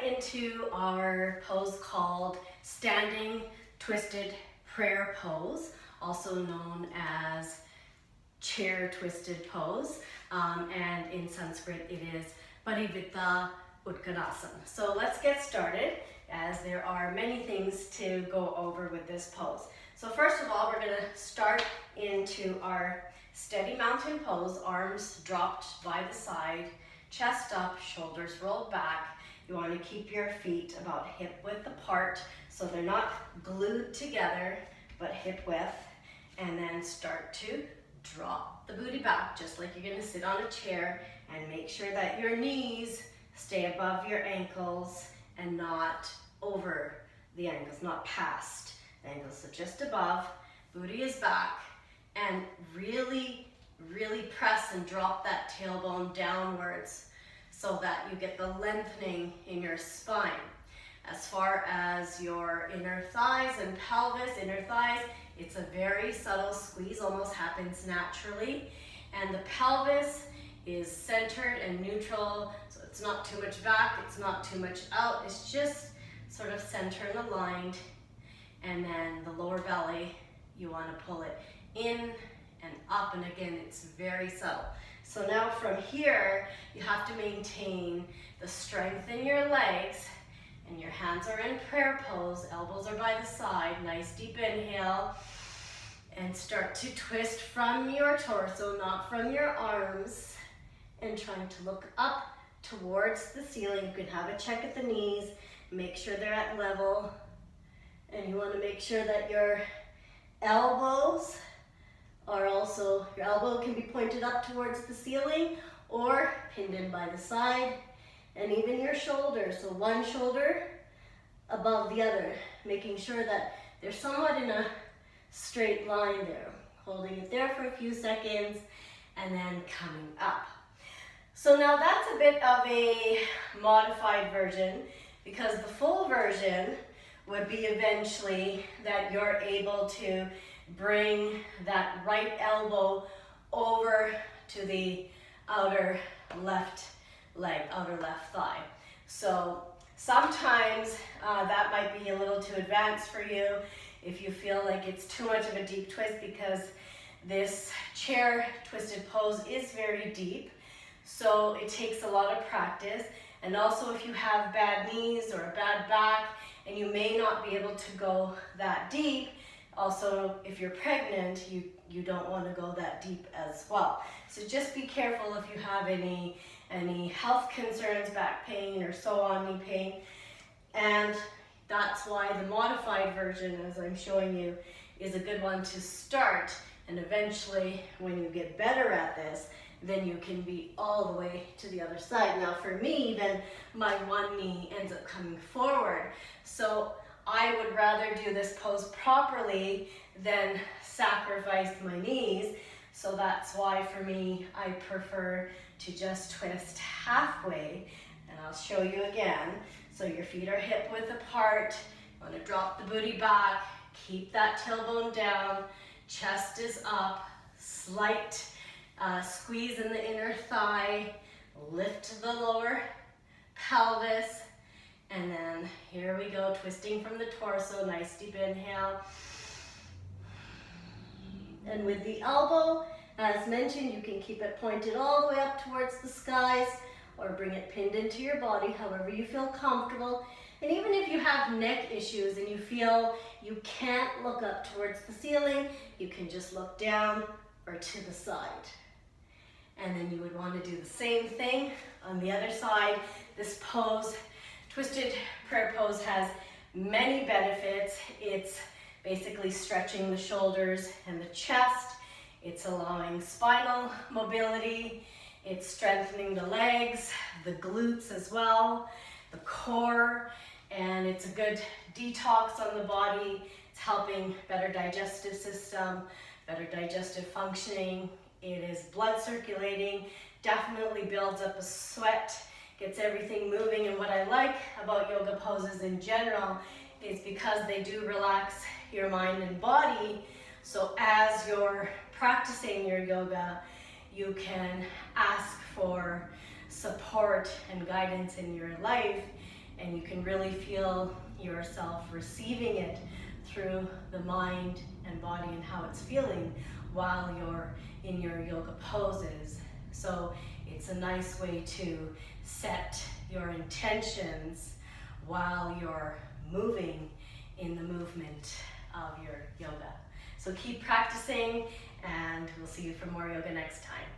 into our pose called Standing Twisted Prayer Pose, also known as Chair Twisted Pose, and in Sanskrit it is Parivitta Utkatasan. So let's get started, as there are many things to go over with this pose. So first of all, we're going to start into our steady mountain pose, arms dropped by the side, chest up, shoulders rolled back. You want to keep your feet about hip width apart so they're not glued together, but hip width, and then start to drop the booty back just like you're going to sit on a chair, and make sure that your knees stay above your ankles and not over the ankles, not past the ankles, so just above. Booty is back, and really press and drop that tailbone downwards so that you get the lengthening in your spine. As far as your inner thighs and pelvis, inner thighs, it's a very subtle squeeze, almost happens naturally. And the pelvis is centered and neutral, so it's not too much back, it's not too much out, it's just sort of center and aligned. And then the lower belly, you want to pull it in and up, and again, it's very subtle. So now from here, you have to maintain the strength in your legs, and your hands are in prayer pose, elbows are by the side, nice deep inhale, and start to twist from your torso, not from your arms, and trying to look up towards the ceiling. You can have a check at the knees, make sure they're at level, and you want to make sure that your elbows are also, your elbow can be pointed up towards the ceiling or pinned in by the side, and even your shoulders, so one shoulder above the other, making sure that they're somewhat in a straight line there, holding it there for a few seconds and then coming up. So now that's a bit of a modified version, because the full version would be eventually that you're able to bring that right elbow over to the outer left leg, outer left thigh. So sometimes that might be a little too advanced for you if you feel like it's too much of a deep twist, because this chair twisted pose is very deep. So it takes a lot of practice. And also if you have bad knees or a bad back and you may not be able to go that deep, also if you're pregnant, you don't want to go that deep as well. So just be careful if you have any health concerns, back pain or so on, knee pain. And that's why the modified version, as I'm showing you, is a good one to start. And eventually, when you get better at this, then you can be all the way to the other side. Now for me, then my one knee ends up coming forward. So I would rather do this pose properly than sacrifice my knees. So that's why for me, I prefer to just twist halfway. And I'll show you again. So your feet are hip width apart. You want to drop the booty back, keep that tailbone down, chest is up, slight squeeze in the inner thigh, lift the lower pelvis, and then here we go, twisting from the torso, nice deep inhale. And with the elbow, as mentioned, you can keep it pointed all the way up towards the skies, or bring it pinned into your body, however you feel comfortable. And even if you have neck issues and you feel you can't look up towards the ceiling, you can just look down or to the side. And then you would want to do the same thing on the other side. This pose, twisted prayer pose, has many benefits. It's basically stretching the shoulders and the chest. It's allowing spinal mobility. It's strengthening the legs, the glutes as well, the core, and it's a good detox on the body. It's helping better digestive system, better digestive functioning. It is blood circulating, definitely builds up a sweat, gets everything moving. And what I like about yoga poses in general is because they do relax your mind and body. So as you're practicing your yoga, you can ask for support and guidance in your life, and you can really feel yourself receiving it through the mind and body and how it's feeling while you're in your yoga poses. So it's a nice way to set your intentions while you're moving in the movement of your yoga. So keep practicing, and we'll see you for more yoga next time.